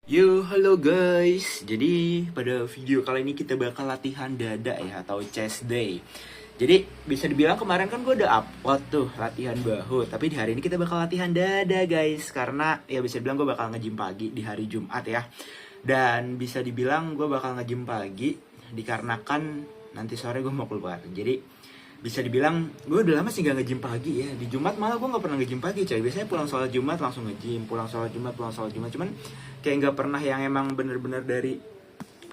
Yo, halo guys. Jadi pada video kali ini kita bakal latihan dada ya, atau chest day. Jadi bisa dibilang kemarin kan gue udah upload tuh latihan bahu, tapi di hari ini kita bakal latihan dada guys. Karena ya bisa dibilang gue bakal nge-gym pagi di hari Jumat ya. Dan bisa dibilang gue bakal nge-gym pagi dikarenakan nanti sore gue mau keluar. Jadi bisa dibilang gue udah lama sih gak nge-gym pagi ya. Di Jumat malah gue gak pernah nge-gym pagi coy. Biasanya pulang sholat Jumat langsung nge-gym, pulang sholat Jumat, cuman kayak gak pernah yang emang bener-bener dari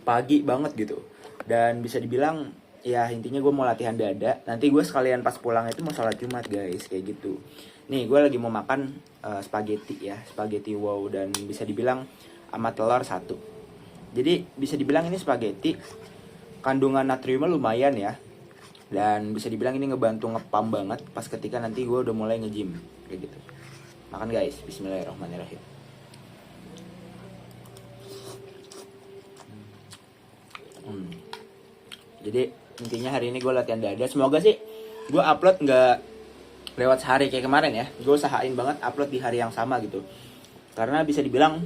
pagi banget gitu. Dan bisa dibilang ya intinya gue mau latihan dada. Nanti gue sekalian pas pulang itu mau sholat Jumat guys, kayak gitu. Nih gue lagi mau makan spaghetti ya, spaghetti wow. Dan bisa dibilang sama telur satu. Jadi bisa dibilang ini spaghetti kandungan natriumnya lumayan ya. Dan bisa dibilang ini ngebantu ngepam banget pas ketika nanti gue udah mulai nge-gym kayak gitu. Makan guys, bismillahirrahmanirrahim. Jadi intinya hari ini gue latihan dada. Semoga sih gue upload nggak lewat sehari kayak kemarin ya. Gue usahain banget upload di hari yang sama gitu. Karena bisa dibilang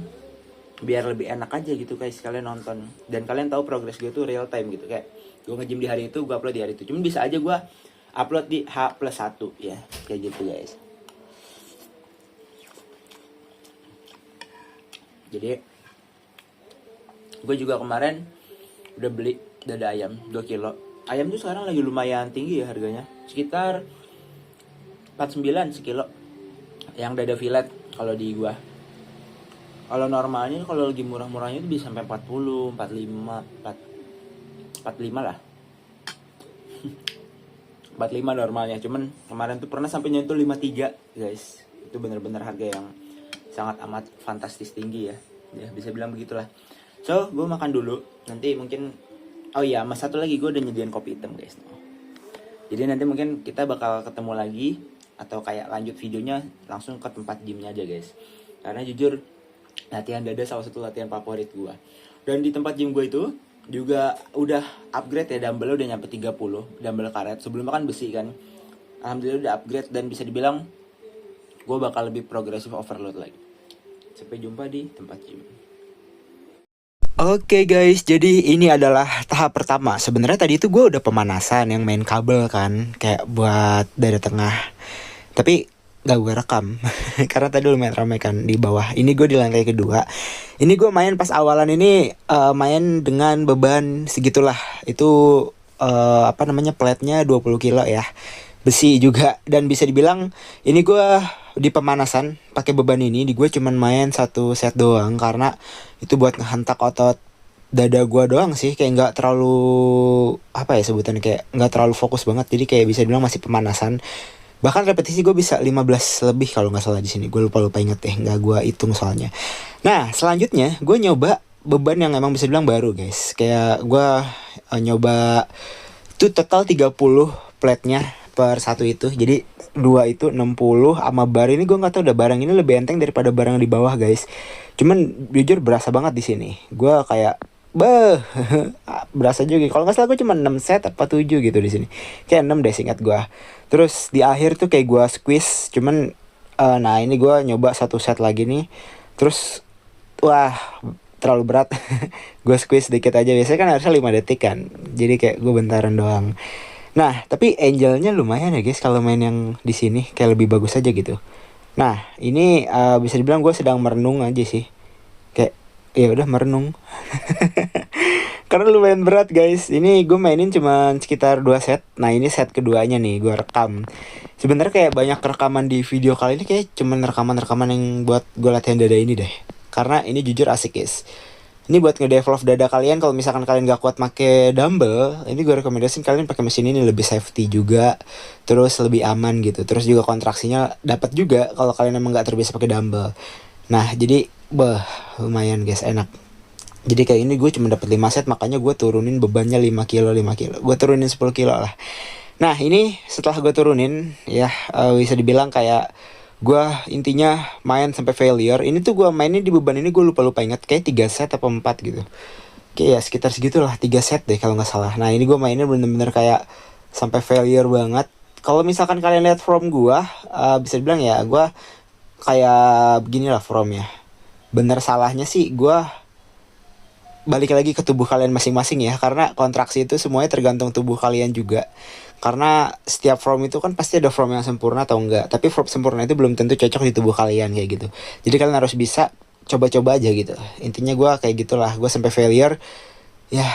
biar lebih enak aja gitu guys, kalian nonton. Dan kalian tahu progres gue tuh real time gitu. Kayak gue nge-gym di hari itu, gue upload di hari itu. Cuman bisa aja gue upload di H+1 ya. Kayak gitu guys. Jadi gue juga kemarin udah beli dada ayam 2 kilo. Ayam tuh sekarang lagi lumayan tinggi ya harganya. Sekitar 49 sekilo. Yang dada fillet kalau di gua. Kalau normalnya kalau lagi murah-murahnya itu bisa sampai 40, 45, 45 lah. 45 normalnya. Cuman kemarin tuh pernah sampai nyentuh 53, guys. Itu bener-bener harga yang sangat amat fantastis tinggi ya. Ya bisa bilang begitulah. So, gue makan dulu. Nanti mungkin oh iya, mas satu lagi gue udah nyediain kopi hitam guys. Jadi nanti mungkin kita bakal ketemu lagi atau kayak lanjut videonya langsung ke tempat gymnya aja guys. Karena jujur latihan dada salah satu latihan favorit gue. Dan di tempat gym gue itu juga udah upgrade ya, dumbbell udah nyampe 30, dumbbell karet. Sebelumnya kan besi kan. Alhamdulillah udah upgrade dan bisa dibilang gue bakal lebih progresif overload lagi. Sampai jumpa di tempat gym. Oke guys, jadi ini adalah tahap pertama. Sebenarnya tadi itu gue udah pemanasan yang main kabel kan, kayak buat dada tengah. Tapi gak gue rekam karena tadi lumayan ramai kan di bawah. Ini gue di lantai kedua. Ini gue main pas awalan ini main dengan beban segitulah. Itu apa namanya, platnya 20 kilo ya. Besi juga, dan bisa dibilang ini gue di pemanasan pakai beban ini di gue cuman main satu set doang karena itu buat ngehentak otot dada gue doang sih, kayak nggak terlalu apa ya sebutannya, kayak nggak terlalu fokus banget, jadi kayak bisa dibilang masih pemanasan. Bahkan repetisi gue bisa 15 lebih kalau nggak salah di sini, gue lupa inget deh, nggak gue hitung soalnya. Nah selanjutnya gue nyoba beban yang emang bisa dibilang baru guys, kayak gue nyoba itu total 30 platnya per satu itu. Jadi dua itu 60 sama bar ini gue nggak tahu, udah barang ini lebih enteng daripada barang di bawah guys. Cuman jujur berasa banget di sini. Gue kayak berasa juga. Kalau nggak salah gue cuma 6 set apa 7 gitu di sini. Kayak 6 deh singkat gue. Terus di akhir tuh kayak gue squeeze, cuman nah ini gue nyoba satu set lagi nih. Terus wah terlalu berat. Gue squeeze dikit aja, biasanya kan harusnya 5 detik kan. Jadi kayak gue bentaran doang. Nah, tapi angelnya lumayan ya guys kalau main yang di sini, kayak lebih bagus aja gitu. Nah, ini bisa dibilang gue sedang merenung aja sih. Kayak ya udah merenung. Karena lumayan berat guys. Ini gue mainin cuma sekitar 2 set. Nah, ini set keduanya nih gue rekam. Sebenarnya kayak banyak rekaman di video kali ini, kayak cuman rekaman-rekaman yang buat gue latihan dada ini deh. Karena ini jujur asik guys. Ini buat ngedevelop dada kalian. Kalau misalkan kalian gak kuat pakai dumbbell, ini gue rekomendasiin kalian pakai mesin ini, lebih safety juga, terus lebih aman gitu. Terus juga kontraksinya dapat juga kalau kalian emang gak terbiasa pakai dumbbell. Nah jadi lumayan guys, enak. Jadi kayak ini gue cuma dapat 5 set, makanya gue turunin bebannya 5 kilo. Gue turunin 10 kilo lah. Nah ini setelah gue turunin ya, bisa dibilang kayak gue intinya main sampai failure. Ini tuh gue mainin di beban ini gue lupa ingat, kayak 3 set atau 4 gitu. Kayak ya sekitar segitulah, 3 set deh kalau nggak salah. Nah ini gue mainin bener-bener kayak sampai failure banget. Kalau misalkan kalian lihat from gue, bisa dibilang ya gue kayak beginilah from ya. bener salahnya sih gue balik lagi ke tubuh kalian masing-masing ya, karena kontraksi itu semuanya tergantung tubuh kalian juga. Karena setiap form itu kan pasti ada form yang sempurna atau enggak, tapi form sempurna itu belum tentu cocok di tubuh kalian kayak gitu. Jadi kalian harus bisa coba-coba aja gitu. Intinya gue kayak gitulah, gue sampai failure ya,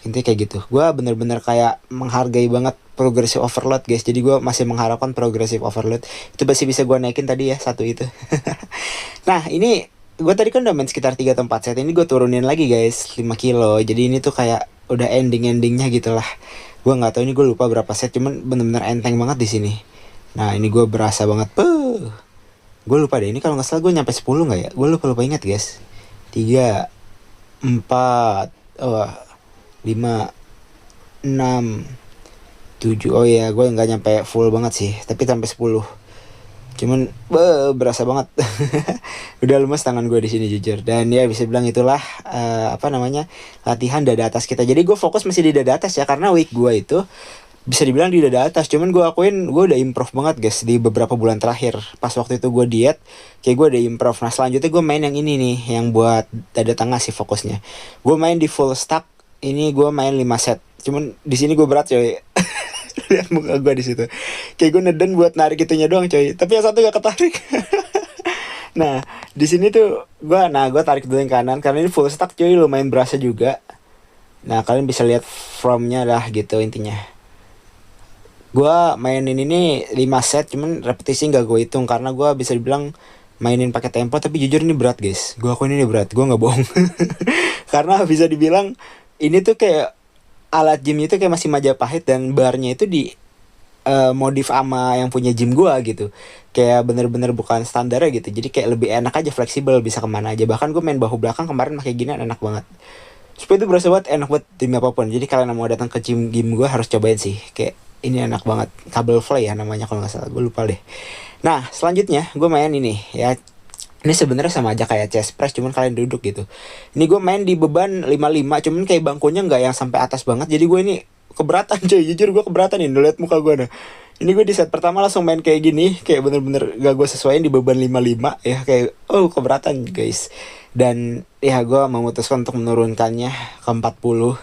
intinya kayak gitu. Gue bener-bener kayak menghargai banget progressive overload guys, jadi gue masih mengharapkan progressive overload itu masih bisa gue naikin tadi ya, satu itu. Nah ini gue tadi kan udah main sekitar 3 atau 4 set, ini gue turunin lagi guys 5 kilo. Jadi ini tuh kayak udah ending-endingnya gitu lah. Gue nggak tahu ini, gue lupa berapa set, cuman bener-bener enteng banget di sini. Nah ini gue berasa banget. Gue lupa deh, ini kalau nggak salah gue nyampe 10 nggak ya? Gue lupa ingat guys. 3, 4, oh, 5, 6, 7. Oh iya, gue nggak nyampe full banget sih, tapi sampai 10. Cuman berasa banget. Udah lemes tangan gue di sini jujur. Dan ya bisa bilang itulah apa namanya, latihan dada atas kita. Jadi gue fokus masih di dada atas ya, karena week gue itu bisa dibilang di dada atas. Cuman gue akuin gue udah improve banget guys di beberapa bulan terakhir. Pas waktu itu gue diet, kayak gue udah improve. Nah selanjutnya gue main yang ini nih, yang buat dada tengah sih fokusnya. Gue main di full stack. Ini gue main 5 set. Cuman di sini gue berat coy. Lihat muka gue di situ. Kayak gue neden buat narik itunya doang coy. Tapi yang satu gak ketarik. Nah di sini tuh gue tarik dulu yang kanan karena ini full stack coy, lumayan berasa juga. Nah kalian bisa lihat formnya lah gitu intinya. Gue mainin ini 5 set, cuman repetisi nggak gue hitung karena gue bisa dibilang mainin pakai tempo. Tapi jujur ini berat guys, gue akuin ini berat, gue nggak bohong. Karena bisa dibilang ini tuh kayak alat gym itu kayak masih Majapahit, dan barnya itu di modif ama yang punya gym gue gitu. Kayak bener-bener bukan standarnya gitu, jadi kayak lebih enak aja, fleksibel, bisa kemana aja. Bahkan gue main bahu belakang kemarin pakai gini enak banget. Supaya itu berasa banget enak buat tim apapun. Jadi kalian mau datang ke gym gue harus cobain sih. Kayak ini enak banget, kabel fly ya namanya kalau nggak salah, gue lupa deh. Nah selanjutnya gue main ini ya. Ini sebenarnya sama aja kayak chest press, cuman kalian duduk gitu. Ini gue main di beban 55, cuman kayak bangkunya nggak yang sampai atas banget. Jadi gue ini keberatan coy, jujur gue keberatan nih. Lihat muka gue nah. Ini gue di set pertama langsung main kayak gini, kayak bener-bener gak gue sesuaiin di beban 55 ya, kayak keberatan guys. Dan ya gue memutuskan untuk menurunkannya ke 40.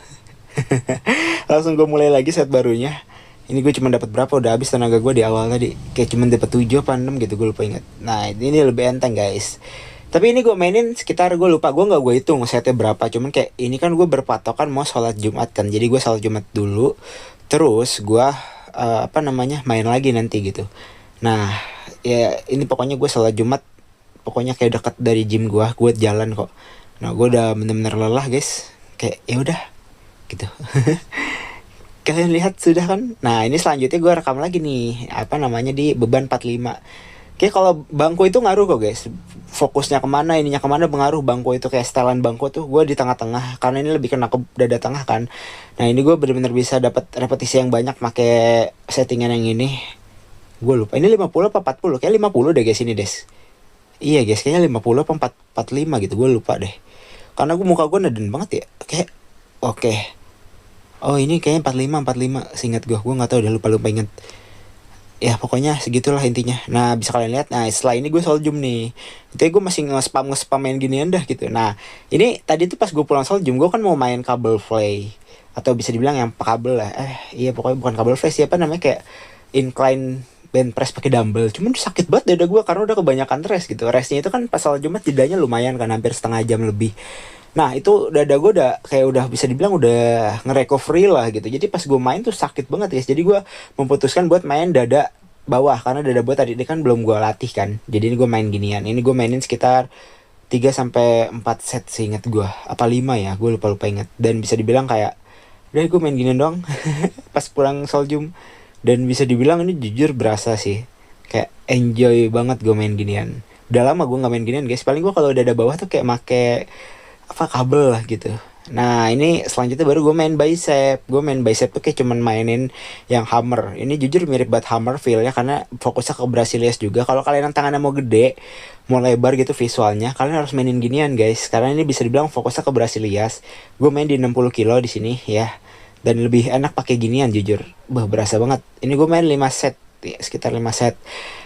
Langsung gue mulai lagi set barunya. Ini gue cuma dapat berapa, udah habis tenaga gue di awal tadi. Kayak cuma dapat 7 apa 6 gitu, gue lupa ingat. Nah ini lebih enteng guys. Tapi ini gue mainin sekitar, gue lupa, gue nggak gue hitung setnya berapa. Cuman kayak ini kan gue berpatokan mau sholat Jumat kan, jadi gue sholat Jumat dulu, terus gue apa namanya main lagi nanti gitu. Nah ya ini pokoknya gue sholat Jumat, pokoknya kayak dekat dari gym gue jalan kok. Nah gue udah bener-bener lelah guys, kayak ya udah gitu. Kalian lihat sudah kan. Nah ini selanjutnya gue rekam lagi nih, apa namanya, di beban 45. Kayak kalau bangku itu ngaruh kok guys, fokusnya kemana, ininya kemana pengaruh. Bangku itu kayak setelan bangku tuh gue di tengah-tengah, karena ini lebih kena ke dada tengah kan. Nah ini gue bener-bener bisa dapat repetisi yang banyak pakai settingan yang ini. Gue lupa ini 50 apa 40, kayak 50 deh guys ini des. Iya guys, kayaknya 50 apa 45 gitu, gue lupa deh. Karena gue muka gue neden banget ya, kayak oke. Oh ini kayaknya 45 seingat gue nggak tahu, udah lupa inget. Ya pokoknya segitulah intinya. Nah bisa kalian lihat, nah setelah ini gue sholat Jum nih. Itu gue masih nge-spam main ginian dah gitu. Nah ini tadi tuh pas gue pulang sholat Jum, gue kan mau main kabel fly, atau bisa dibilang yang kabel lah. Iya pokoknya bukan kabel fly, siapa namanya, kayak incline bench press pakai dumbbell. Cuman sakit banget dada gue karena udah kebanyakan rest gitu. Restnya itu kan pas sholat Jumat jedanya lumayan kan, hampir setengah jam lebih. Nah itu dada gue udah kayak udah bisa dibilang udah nge-recovery lah gitu. Jadi pas gue main tuh sakit banget guys. Jadi gue memutuskan buat main dada bawah, karena dada bawah tadi kan belum gue latih kan. Jadi ini gue main ginian. Ini gue mainin sekitar 3-4 set seingat gue. Apa 5 ya, gue lupa ingat. Dan bisa dibilang kayak udah gue main ginian doang pas pulang Soljum. Dan bisa dibilang ini jujur berasa sih, kayak enjoy banget gue main ginian. Udah lama gue gak main ginian guys. Paling gue kalau dada bawah tuh kayak make apa kabel lah gitu. Nah ini selanjutnya baru gue main bicep. Gue main bicep tuh kayak cuman mainin yang hammer. Ini jujur mirip banget hammer feelnya, karena fokusnya ke Brazilias juga. Kalau kalian yang tangannya mau gede, mau lebar gitu visualnya, kalian harus mainin ginian guys, karena ini bisa dibilang fokusnya ke Brazilias. Gue main di 60 kilo di sini ya, dan lebih enak pakai ginian jujur. Berasa banget. Ini gue main 5 set ya, sekitar 5 set.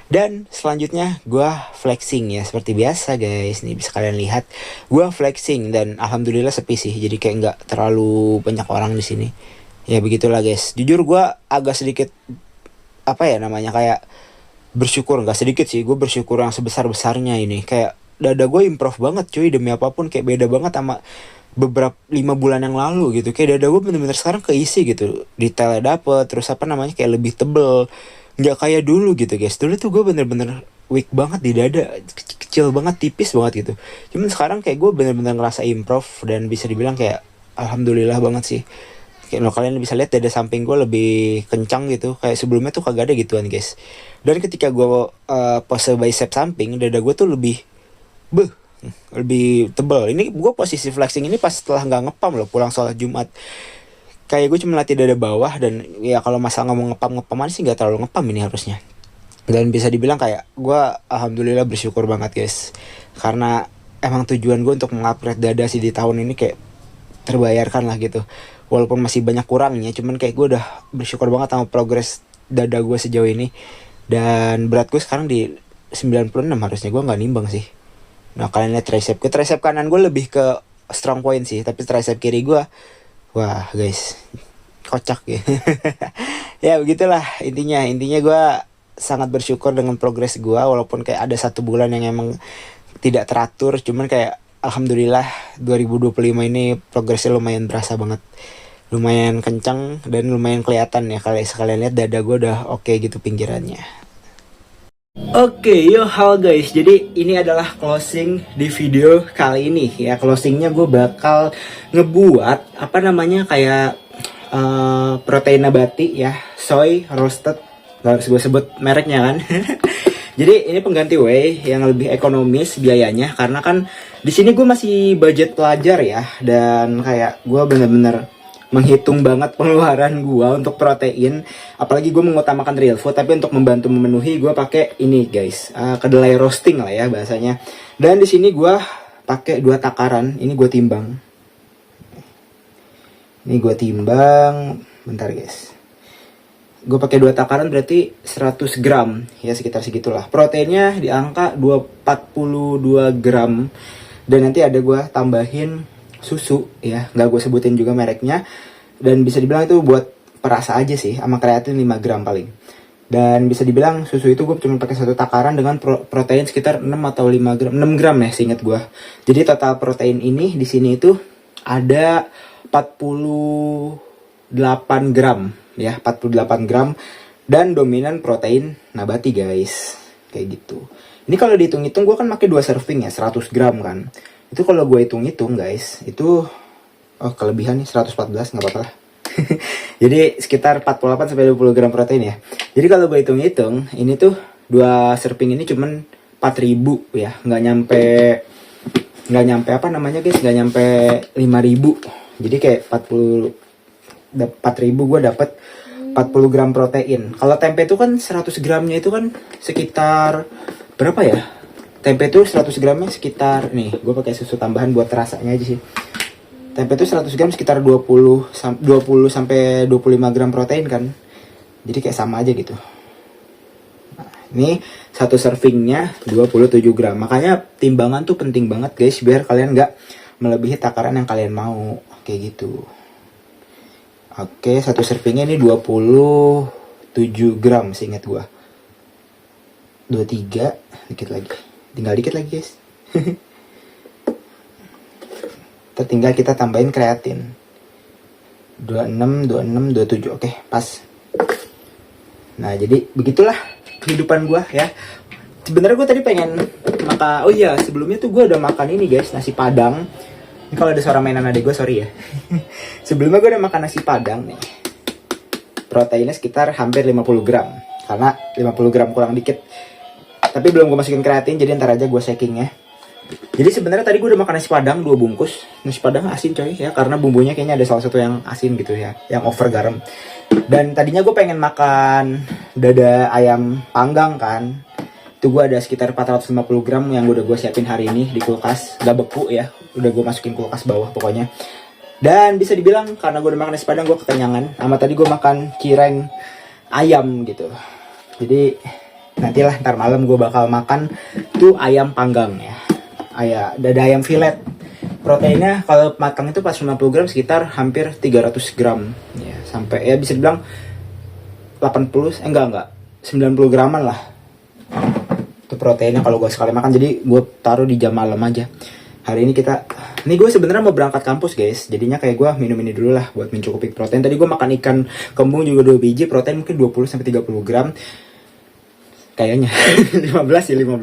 Dan selanjutnya gue flexing ya, seperti biasa guys. Nih bisa kalian lihat gue flexing, dan alhamdulillah sepi sih, jadi kayak nggak terlalu banyak orang di sini. Ya begitulah guys. Jujur gue agak sedikit apa ya namanya, kayak bersyukur, nggak sedikit sih, gue bersyukur yang sebesar besarnya ini. Kayak dada gue improve banget cuy, demi apapun. Kayak beda banget sama beberapa 5 bulan yang lalu gitu. Kayak dada gue bener-bener sekarang keisi gitu, detailnya dapet, terus apa namanya kayak lebih tebel, nggak kayak dulu gitu guys. Dulu tuh gue bener-bener weak banget di dada, kecil banget, tipis banget gitu. Cuman sekarang kayak gue bener-bener ngerasa improve, dan bisa dibilang kayak alhamdulillah banget sih. Kayak kalian bisa lihat dada samping gue lebih kencang gitu, kayak sebelumnya tuh kagak ada gituan guys. Dan ketika gue pose bicep samping, dada gue tuh lebih tebal. Ini gue posisi flexing ini pas setelah nggak ngepam loh, pulang sholat Jumat. Kayak gue cuma latih dada bawah, dan ya kalau masalah ngomong ngepaman sih nggak terlalu ngepam ini harusnya. Dan bisa dibilang kayak gue alhamdulillah bersyukur banget guys, karena emang tujuan gue untuk mengupgrade dada sih di tahun ini kayak terbayarkan lah gitu. Walaupun masih banyak kurangnya, cuman kayak gue udah bersyukur banget sama progres dada gue sejauh ini. Dan berat gue sekarang di 96, harusnya gue nggak nimbang sih. Nah kalian lihat tricep gue, tricep kanan gue lebih ke strong point sih, tapi tricep kiri gue, wah guys, kocak ya. Ya begitulah intinya gue sangat bersyukur dengan progres gue, walaupun kayak ada 1 bulan yang emang tidak teratur. Cuman kayak alhamdulillah 2025 ini progresnya lumayan berasa banget, lumayan kencang, dan lumayan kelihatan ya. Kalau sekalian lihat dada gue udah oke gitu pinggirannya. Oke, yo halo guys. Jadi ini adalah closing di video kali ini ya. Closingnya gue bakal ngebuat apa namanya kayak protein nabati ya, soy roasted. Gak harus gue sebut mereknya kan. Jadi ini pengganti whey yang lebih ekonomis biayanya, karena kan di sini gue masih budget pelajar ya, dan kayak gue bener-bener menghitung banget pengeluaran gue untuk protein. Apalagi gue mengutamakan real food, tapi untuk membantu memenuhi gue pakai ini guys, kedelai roasting lah ya bahasanya. Dan di sini gue pakai 2 takaran. Ini gue timbang. Bentar guys. Gue pakai 2 takaran berarti 100 gram ya, sekitar segitulah. Proteinnya di angka 42 gram. Dan nanti ada gue tambahin susu ya, nggak gue sebutin juga mereknya. Dan bisa dibilang itu buat perasa aja sih, sama kreatin 5 gram paling. Dan bisa dibilang susu itu gue cuma pakai 1 takaran dengan protein sekitar 6 atau 5 gram, 6 gram ya seingat gue. Jadi total protein ini di sini itu ada 48 gram ya, 48 gram, dan dominan protein nabati guys, kayak gitu. Ini kalau dihitung-hitung gue kan pakai 2 serving ya, 100 gram kan. Itu kalau gue hitung-hitung guys, itu kelebihan nih 114, nggak apa-apa lah. Jadi sekitar 48 sampai 20 gram protein ya. Jadi kalau gue hitung-hitung, ini tuh 2 serving ini cuman 4.000 ya, nggak nyampe apa namanya guys, nggak nyampe 5.000. Jadi kayak 4.000 gue dapet 40 gram protein. Kalau tempe itu kan 100 gramnya itu kan sekitar berapa ya? Tempe itu 100 gramnya sekitar, nih gue pakai susu tambahan buat rasanya aja sih. Tempe itu 100 gram sekitar 20 sampai 25 gram protein kan. Jadi kayak sama aja gitu. Nah, ini 1 servingnya 27 gram. Makanya timbangan tuh penting banget guys, biar kalian nggak melebihi takaran yang kalian mau, kayak gitu. Oke, 1 servingnya ini 27 gram seingat gue. 23, dikit lagi. Tinggal dikit lagi guys. Tinggal kita tambahin kreatin. 26, 27. Oke, pas. Nah, jadi begitulah kehidupan gue ya. Sebenarnya gue tadi pengen makan. Oh iya, sebelumnya tuh gue udah makan ini guys, nasi padang. Ini kalau ada suara mainan adik gue, sorry ya. Sebelumnya gue udah makan nasi padang nih. Proteinnya sekitar hampir 50 gram. Karena 50 gram kurang dikit. Tapi belum gue masukin kreatin, jadi ntar aja gue shaking ya. Jadi sebenarnya tadi gue udah makan nasi padang 2 bungkus. Nasi padang asin coy ya, karena bumbunya kayaknya ada salah satu yang asin gitu ya, yang over garam. Dan tadinya gue pengen makan dada ayam panggang kan. Itu gue ada sekitar 450 gram yang udah gue siapin hari ini di kulkas. Gak beku ya, udah gue masukin kulkas bawah pokoknya. Dan bisa dibilang karena gue udah makan nasi padang, gue kekenyangan. Sama tadi gue makan cireng ayam gitu. Jadi nantilah ntar malam gue bakal makan tuh ayam panggang ya, dada ayam fillet. Proteinnya kalau matang itu pas 50 gram sekitar hampir 300 gram ya, sampai ya bisa dibilang 80 enggak 90 graman lah itu proteinnya kalau gue sekali makan. Jadi gue taruh di jam malam aja. Hari ini gue sebenarnya mau berangkat kampus guys, jadinya kayak gue minum ini dulu lah buat mencukupi protein. Tadi gue makan ikan kembung juga 2 biji, protein mungkin 20 sampai 30 gram kayaknya. 15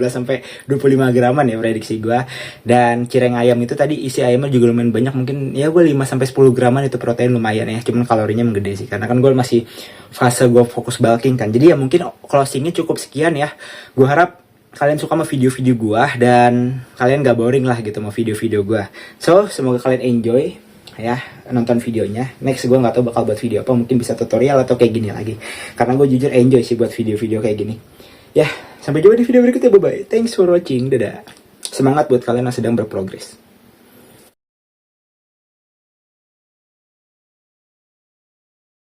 sampai 25 graman ya prediksi gue. Dan cireng ayam itu tadi isi ayamnya juga lumayan banyak, mungkin ya gue 5 sampai 10 graman itu protein, lumayan ya. Cuman kalorinya menggede sih karena kan gue masih fase gue fokus bulking kan. Jadi ya mungkin closingnya cukup sekian ya. Gue harap kalian suka sama video-video gue dan kalian gak boring lah gitu sama video-video gue. So semoga kalian enjoy ya nonton videonya. Next gue nggak tahu bakal buat video apa, mungkin bisa tutorial atau kayak gini lagi karena gue jujur enjoy sih buat video-video kayak gini. Ya, sampai jumpa di video berikutnya. Bye-bye. Thanks for watching. Dadah. Semangat buat kalian yang sedang berprogres.